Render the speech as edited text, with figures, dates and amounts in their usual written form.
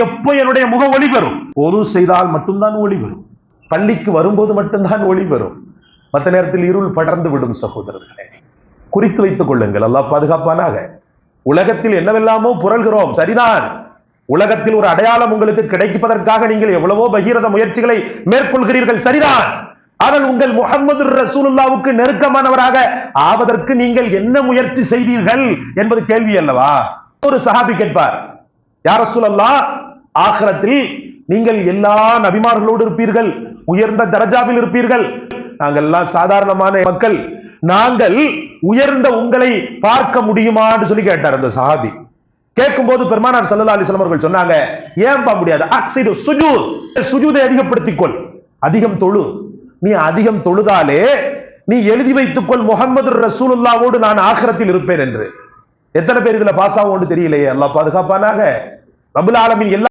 எப்ப என்னுடைய முக ஒளி பெறும்? ஒழு செய்தால் மட்டும்தான் ஒளி பெறும். பள்ளிக்கு வரும்போது மட்டும்தான் ஒளி பெறும். மற்ற நேரத்தில் இருள் படர்ந்து விடும். சகோதரர்களே, குறித்து வைத்துக் கொள்ளுங்கள். அல்லாஹ் பாதுகாப்பானாக. உலகத்தில் என்னவெல்லாமோ புரள்கிறோம், சரிதான். உலகத்தில் ஒரு அடையாளம் உங்களுக்கு கிடைப்பதற்காக நீங்கள் எவ்வளவோ பகீரத முயற்சிகளை மேற்கொள்கிறீர்கள், சரிதான். ஆனால் உங்கள் முஹம்மது ரசூலுல்லாவுக்கு நெருக்கமானவராக ஆவதற்கு நீங்கள் என்ன முயற்சி செய்தீர்கள் என்பது கேள்வி அல்லவா? ஒரு சஹாபி கேட்பார், யா ரசூலல்லாஹ், ஆகிரத்தில் நீங்கள் எல்லா நபிமார்களோடு இருப்பீர்கள், உயர்ந்த தரஜாவில் இருப்பீர்கள், நாங்கள் எல்லாம் சாதாரணமான மக்கள், நாங்கள் உயர்ந்த உங்களை பார்க்க முடியுமான்னு சொல்லி கேட்டார் அந்த சஹாபி. கேட்கும் போது பெருமானார் ஸல்லல்லாஹு அலைஹி வஸல்லம் அவர்கள் சொன்னாங்க, ஏன்பா முடியாது? அக்ஸிரு சுஜூத், சுஜூதை அதிகப்படுத்திக்கொள், அதிகம் தொழு. நீ அதிகம் தொழுதாலே நீ எழுதி வைத்துக்கொள், முஹம்மது ரசூலுல்லாவோடு நான் ஆகிரத்தில் இருப்பேன் என்று. எத்தனை பேர் இதுல பாஸ் ஆகும் தெரியலையே. அல்லாஹ் பாதுகாப்பானாக. ரப்பல் ஆலமீன் எல்லா